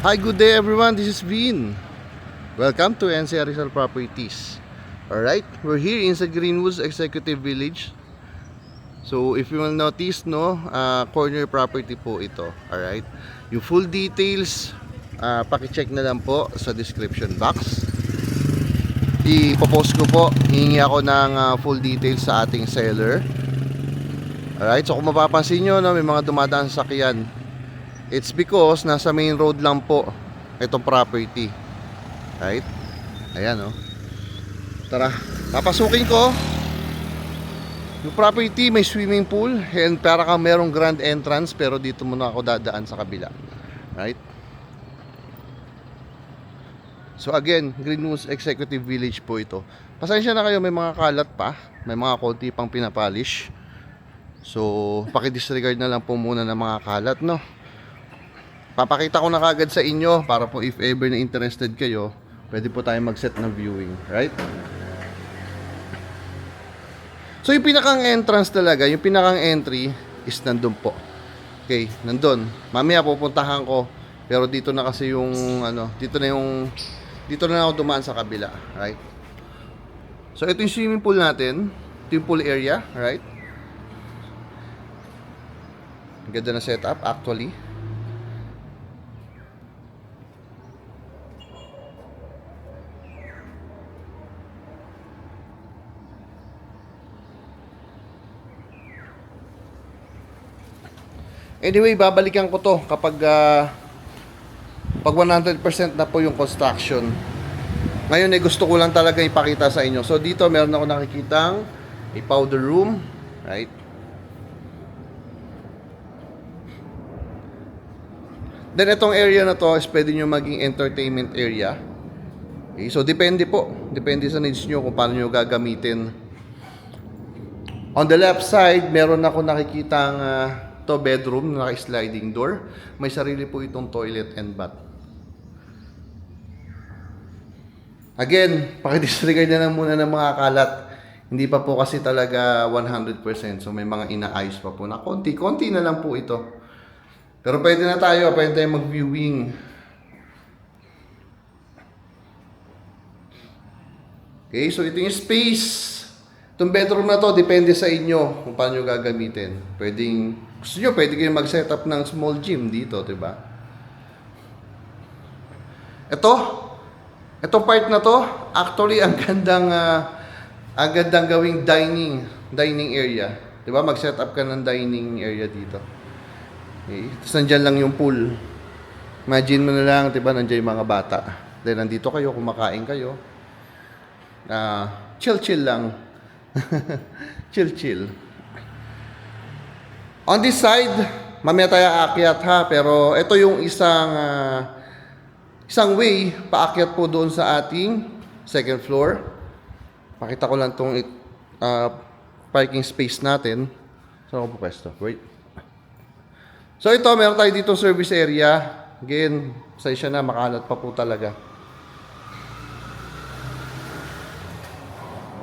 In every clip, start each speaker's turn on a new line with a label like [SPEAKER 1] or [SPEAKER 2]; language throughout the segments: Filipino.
[SPEAKER 1] Hi, good day everyone. This is Vin. Welcome to NCR Rizal Properties. Alright, we're here inside Greenwoods Executive Village. So if you will notice, no, corner property po ito. Alright, yung full details, paki-check na lang po sa description box. Ipopost ko po, hihingi ako ng full details sa ating seller. Alright, so kung mapapansin nyo, no, may mga dumadaan sa sakyan. It's because nasa main road lang po itong property. Right? Ayan, oh. Tara, papasukin ko. Yung property may swimming pool and para kang merong grand entrance, pero dito muna ako dadaan sa kabila. Right? So again, Greenwoods Executive Village po ito. Pasensya na kayo, may mga kalat pa, may mga konti pang pinapolish. So paki-disregard na lang po muna ng mga kalat, no. Papakita ko na kagad sa inyo para po if ever na interested kayo, pwede po tayo mag-set ng viewing, right? So yung pinakang entrance talaga, yung pinakang entry is nandun po. Okay, nandun. Mamaya pupuntahan ko, pero dito na kasi yung dito na ako dumaan sa kabila, right? So ito yung swimming pool natin, ito yung pool area, right? Ganda na setup actually. Anyway, babalikan ko to kapag pag 100% na po yung construction. Ngayon gusto ko lang talaga ipakita sa inyo. So dito meron ako nakikitang a powder room, right? Then itong area na to is pwede nyo maging entertainment area. Okay, so depende po. Depende sa needs nyo kung paano nyo gagamitin. On the left side, meron ako nakikitang to bedroom na sliding door. May sarili po itong toilet and bath. Again, paki-disregard na lang muna ng mga kalat. Hindi pa po kasi talaga 100%. So may mga inaayos pa po na konti-konti na lang po ito. Pero pwede tayo mag-viewing. Okay, so ito yung space. Itong bedroom na to, depende sa inyo kung paano nyo gagamitin. Gusto nyo, pwede kayo mag-set up ng small gym dito, diba? Itong part na to, actually, ang gandang gawing dining area. Diba? Mag-set up ka ng dining area dito. Okay. Tapos nandyan lang yung pool. Imagine mo na lang, diba, nandyan yung mga bata. Then nandito kayo, kumakain kayo. Chill lang. chill. On this side, mamaya tayo aakyat ha, pero ito yung isang way paakyat po doon sa ating second floor. Pakita ko lang tong parking space natin. Saan ako po pwesto? Wait. So ito, meron tayo dito service area. Again, pasensya na, makalat pa po talaga.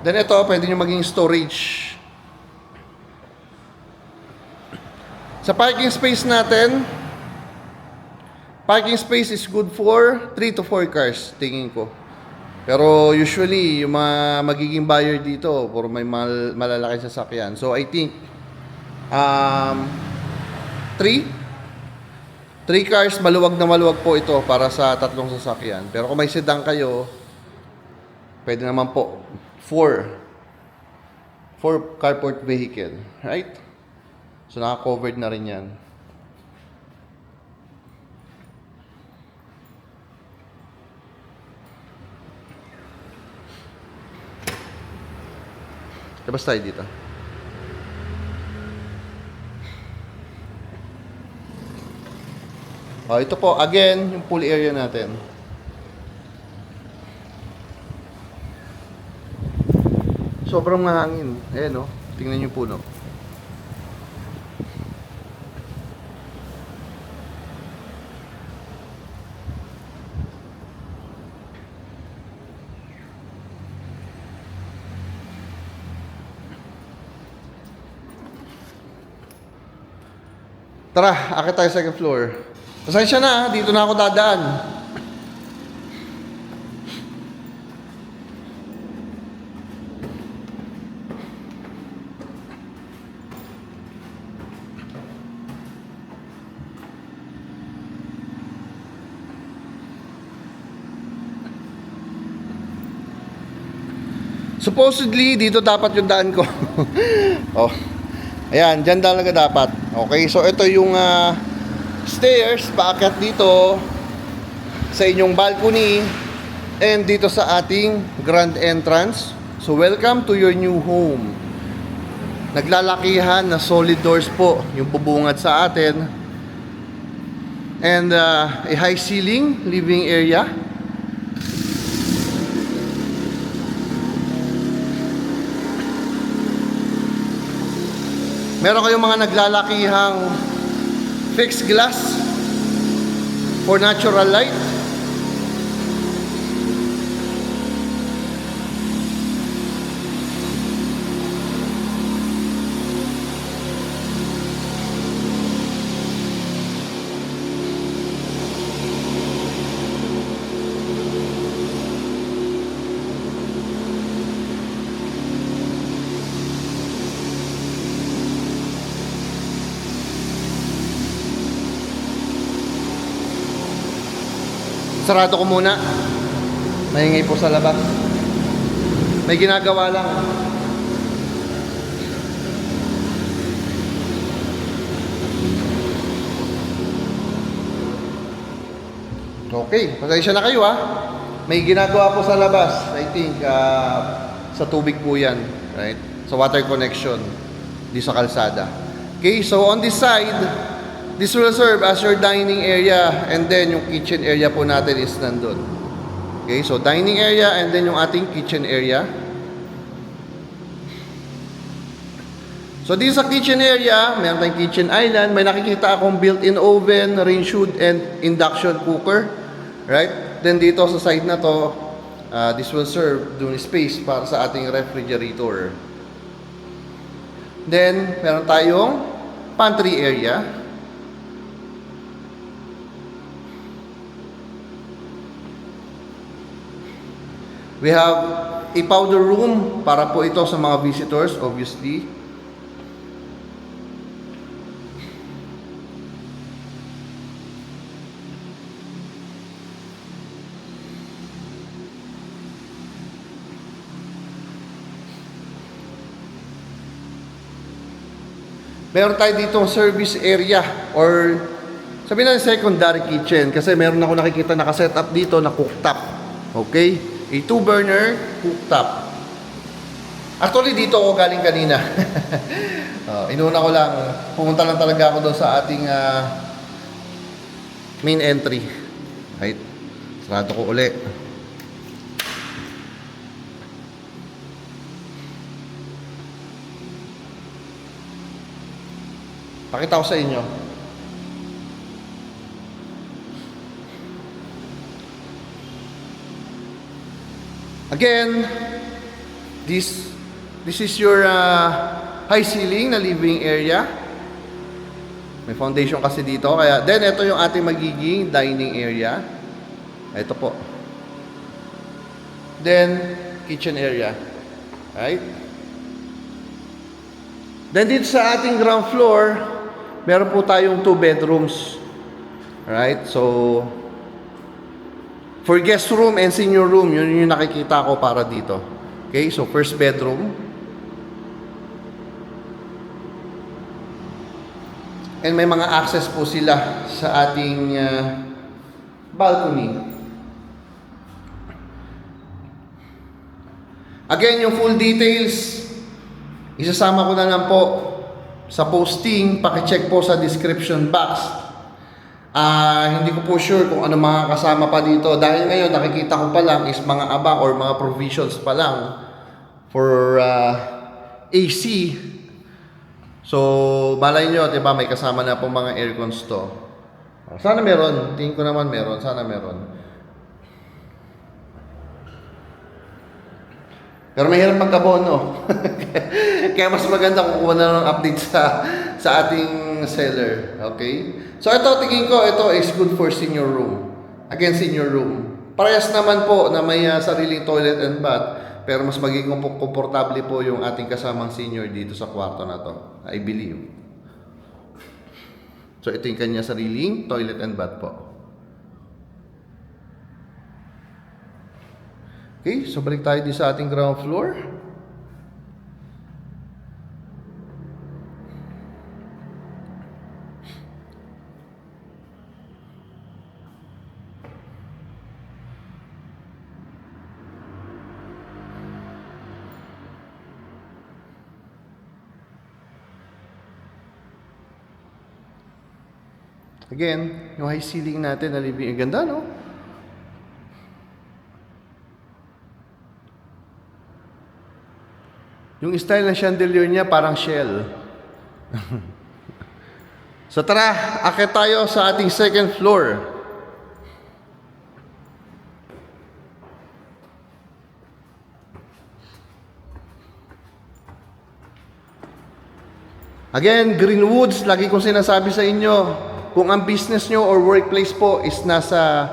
[SPEAKER 1] Then ito, pwede nyo maging storage. Sa parking space natin, parking space is good for 3 to 4 cars, tingin ko. Pero usually, yung mga magiging buyer dito, puro may malalaki sasakyan. So I think, 3 cars, maluwag na maluwag po ito para sa 3 sasakyan. Pero kung may sedan kayo, pwede naman po 4 carport vehicle, right? So naka-covered na rin yan. Labas tayo dito. Ito po, again, yung pool area natin. Sobrang mahangin. Ayan, oh. Tingnan niyo puno. Tara, akit tayo sa second floor. Pasensya na, dito na ako dadaan. Supposedly, dito dapat yung daan ko. Oh. Ayan, dyan talaga dapat. Okay, so ito yung stairs, paakyat dito sa inyong balcony and dito sa ating grand entrance. So, welcome to your new home. Naglalakihan na solid doors po yung bubungad sa atin. And a high ceiling living area. Meron kayong mga naglalakihang fixed glass for natural light. Sarado ko muna. Maingay po sa labas. May ginagawa lang. Okay, pasensya na kayo May ginagawa po sa labas. I think sa tubig po yan, right? Sa water connection di sa kalsada. Okay, so on this side, this will serve as your dining area, and then yung kitchen area po natin is nandun. Okay, so dining area and then yung ating kitchen area. So dito sa kitchen area, meron tayong kitchen island. May nakikita akong built-in oven, range hood, and induction cooker. Right? Then dito sa side na to, this will serve dun space para sa ating refrigerator. Then, meron tayong pantry area. We have a powder room para po ito sa mga visitors, obviously. Meron tayo ditong service area or sabihin natin secondary kitchen kasi meron ako nakikita nakaset up dito na cooktop. Okay? A 2-burner cooktop. Actually, dito ako galing kanina. Inuna ko lang. Pumunta lang talaga ako doon sa ating main entry. Right? Sarado ko uli. Pakita ko sa inyo. Again, this is your high ceiling na living area. May foundation kasi dito. Kaya, then, ito yung ating magiging dining area. Ito po. Then, kitchen area. Right? Then, dito sa ating ground floor, meron po tayong 2 bedrooms. Right? So, for guest room and senior room, yun yung nakikita ko para dito. Okay, so first bedroom. And may mga access po sila sa ating balcony. Again, yung full details, isasama ko na lang po sa posting. Pakicheck po sa description box. Hindi ko po sure kung ano mga kasama pa dito. Dahil ngayon, nakikita ko pa lang is mga abang or mga provisions pa lang for AC. So, malay nyo, diba, may kasama na po mga aircons to. Sana meron. Tingin ko naman meron. Sana meron. Pero mahirap mag-abono. Kaya mas maganda kukuha na ng update sa ating seller. Okay? So ito, tingin ko, ito is good for senior room. Again, senior room. Parehas naman po na may sariling toilet and bath. Pero mas magiging komportable po yung ating kasamang senior dito sa kwarto na to. I believe. So ito yung kanya sariling toilet and bath po. Okay, so balik tayo di sa ating ground floor. Again, yung high ceiling natin na living, ang ganda, no? Yung style ng chandelier niya parang shell. So tara, akit tayo sa ating second floor. Again, Greenwoods, lagi kong sinasabi sa inyo, kung ang business nyo or workplace po is nasa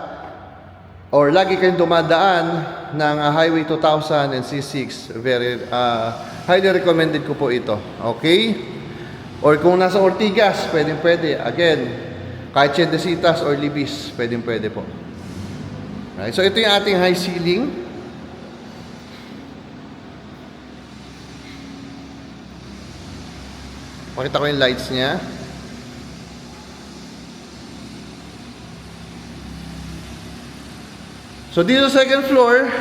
[SPEAKER 1] or lagi kayong dumadaan ng Highway 2000 and C6, very highly recommended ko po ito. Okay? Or kung nasa Ortigas, pwede. Again, kahit Chendesitas or Libis, pwede po. Right? So ito yung ating high ceiling. Pakita ko yung lights niya. So dito sa second floor,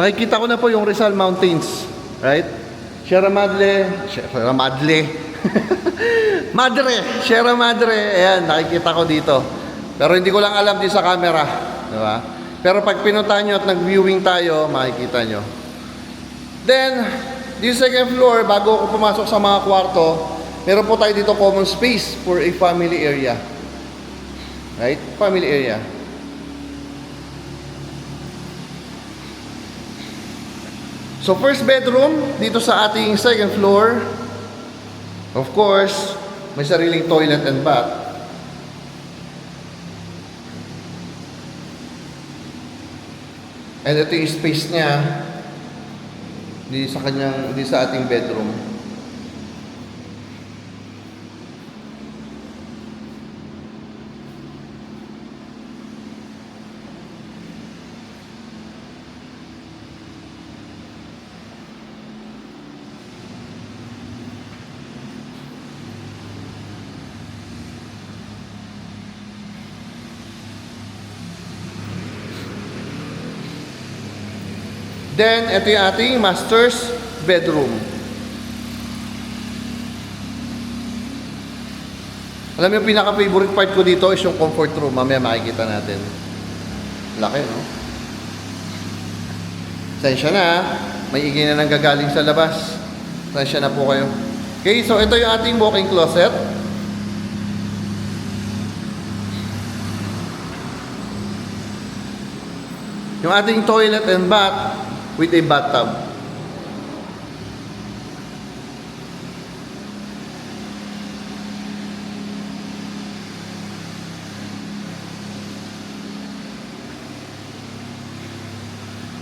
[SPEAKER 1] nakikita ko na po yung Rizal Mountains, right? Sierra Madre, ayan, nakikita ko dito. Pero hindi ko lang alam din sa camera, di ba? Pero pag pinuntahan nyo at nag-viewing tayo, makikita nyo. Then, dito sa second floor, bago ako pumasok sa mga kwarto, meron po tayo dito common space for a family area. Right? Family area. So first bedroom dito sa ating second floor, of course, may sariling toilet and bath. And ito yung space niya di sa ating bedroom. Then, ito yung ating master's bedroom. Alam mo yung pinaka-favorite part ko dito is yung comfort room. Mamaya makikita natin. Laki, no? Sensya na, may ingay na nanggagaling sa labas. Sensya na po kayo. Okay, so ito yung ating walk-in closet. Yung ating toilet and bath with a bathtub.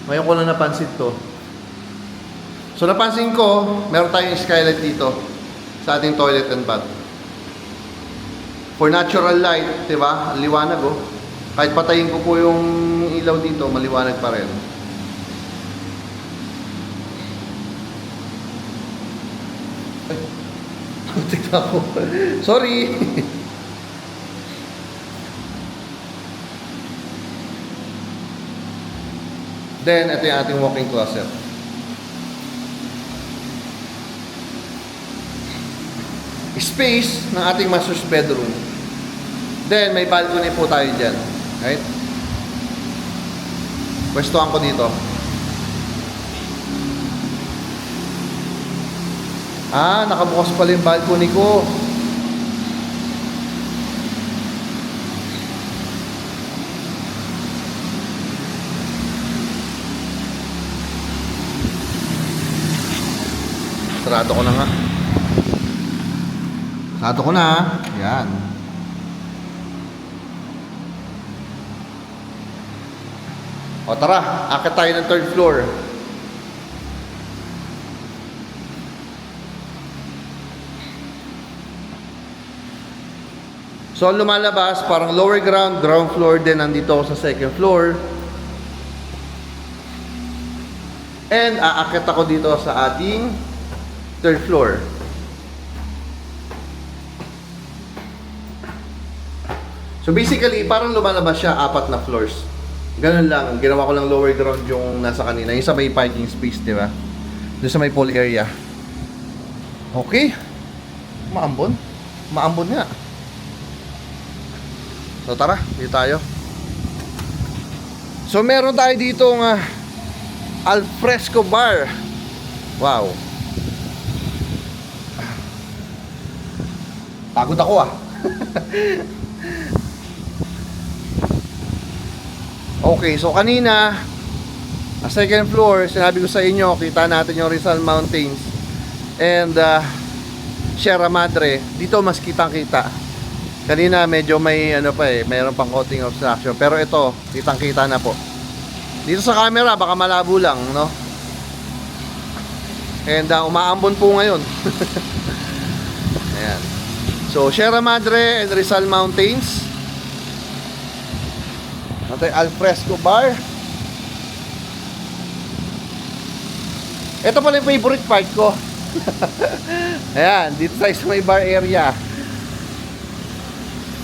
[SPEAKER 1] Ngayon ko lang napansin to. So napansin ko, meron tayong skylight dito sa ating toilet and bath. For natural light, di ba? Ang liwanag, oh. Kahit patayin ko po yung ilaw dito, maliwanag pa rin. Tignan ko. Sorry. Then, ito yung ating walk-in closet. Space ng ating master's bedroom. Then, may balcony po tayo dyan. Right? Pwestuhan ko dito. Nakabukas pala yung balcony ko. Sarado ko na nga. Sarado ko na. Yan. O tara, akit tayo ng third floor. So lumalabas, parang lower ground, ground floor din. Nandito ako sa second floor. And aakit ako dito sa ating third floor. So basically, parang lumalabas siya 4 na floors. Ganun lang, ginawa ko lang lower ground yung nasa kanina. Yung sa may parking space, di ba? Doon sa may pool area. Okay. Maambon. Maambon nga. So tara, dito tayo. So meron tayo dito ng alfresco bar. Wow. Pagod ako ah. Okay, so kanina second floor, sinabi ko sa inyo, kita natin yung Rizal Mountains and Sierra Madre. Dito mas kitang-kita. Kanina medyo may ano pa mayroon pang coating obstruction, pero ito kitang-kita na po. Dito sa camera baka malabo lang, no? And umaambon po ngayon. Ayan. So Sierra Madre and Rizal Mountains. Natin alfresco bar. Ito pala yung favorite part ko. Ayan, dito tayo sa may bar area.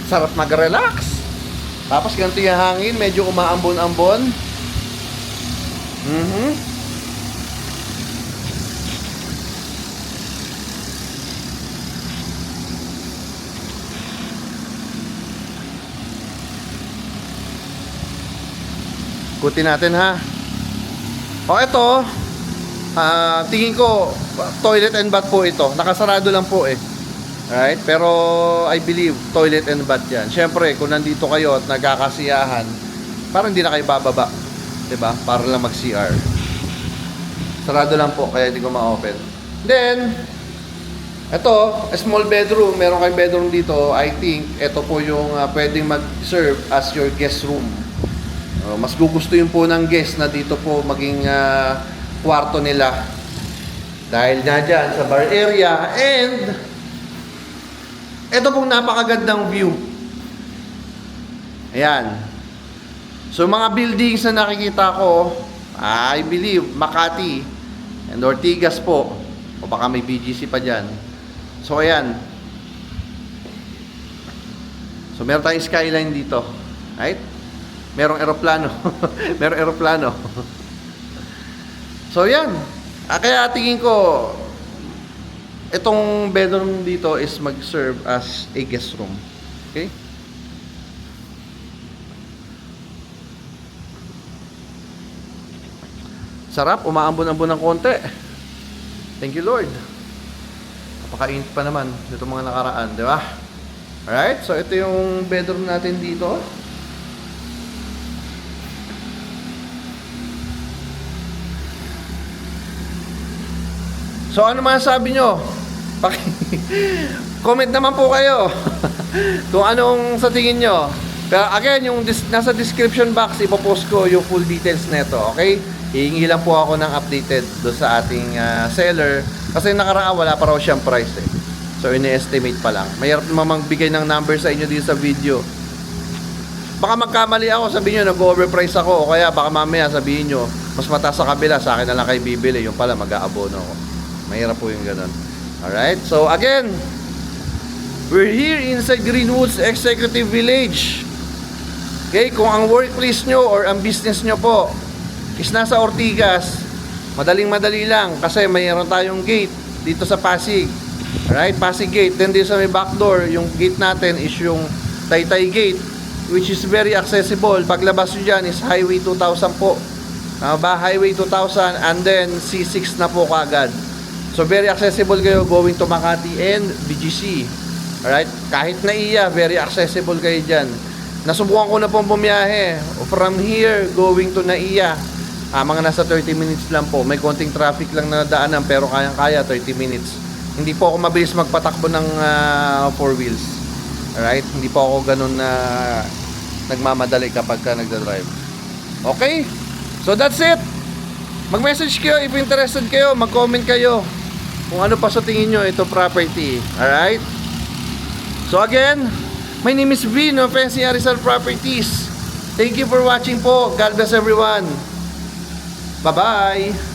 [SPEAKER 1] Sarap mag-relax. Tapos ganito yung hangin, medyo umaambon-ambon. Ikutin natin ha. O ito, tingin ko toilet and bath po ito. Nakasarado lang po eh. Alright, pero I believe toilet and bath yan. Siyempre, kung nandito kayo at nagkakasiyahan, parang hindi na kayo bababa, diba? Para lang mag-CR. Sarado lang po, kaya hindi ko ma-open. Then, ito, a small bedroom. Meron kayong bedroom dito. I think, ito po yung pwedeng mag-serve as your guest room. Mas gugustuhin po ng guest na dito po maging kwarto nila. Dahil na dyan sa bar area. And ito pong napakagandang view. Ayan. So mga buildings na nakikita ko, I believe Makati and Ortigas po. O baka may BGC pa dyan. So ayan. So meron tayong skyline dito. Right? Merong eroplano. Merong eroplano. So yan. Kaya tingin ko itong bedroom dito is mag-serve as a guest room. Okay? Sarap, umaambon-ambon ng konti. Thank you Lord. Napakainit pa naman itong mga nakaraan, di ba? Alright, so ito yung bedroom natin dito. So ano masasabi nyo? Comment naman po kayo kung anong sa tingin nyo. Pero again, yung nasa description box, ipopost ko yung full details nito. Okay? Hihingi lang po ako ng updated doon sa ating seller. Kasi nakaraan wala pa raw siyang price eh. So ini-estimate pa lang. Mayroon naman magbigay ng number sa inyo dito sa video. Baka magkamali ako, sabihin nyo nag-overprice ako. O kaya baka mamaya sabihin nyo mas mataas sa kabila, sa akin na lang kayo bibili. Yung pala mag-aabono ako. Mahirap po yung ganun. Alright, so again, we're here inside Greenwoods Executive Village. Okay, kung ang workplace nyo or ang business nyo po is nasa Ortigas, madaling-madali lang kasi mayroon tayong gate dito sa Pasig. Alright, Pasig Gate. Then dito sa may back door, yung gate natin is yung Taytay Gate, which is very accessible. Paglabas nyo dyan is Highway 2000 po. Highway 2000 and then C6 na po kagad. So very accessible kayo going to Makati and BGC. Alright? Kahit NAIA, very accessible kayo dyan. Nasubukan ko na pong bumiyahe from here going to NAIA. Mga nasa 30 minutes lang po. May konting traffic lang na daanan pero kayang-kaya 30 minutes. Hindi po ako mabilis magpatakbo ng 4 wheels. Alright? Hindi po ako ganun na nagmamadali kapag ka nagdadrive. Okay? So that's it. Mag-message kayo if interested kayo. Mag-comment kayo kung ano pa sa tingin nyo ito property. Alright? So again, my name is Vin of Fancy Rizal Properties. Thank you for watching po. God bless everyone. Bye-bye.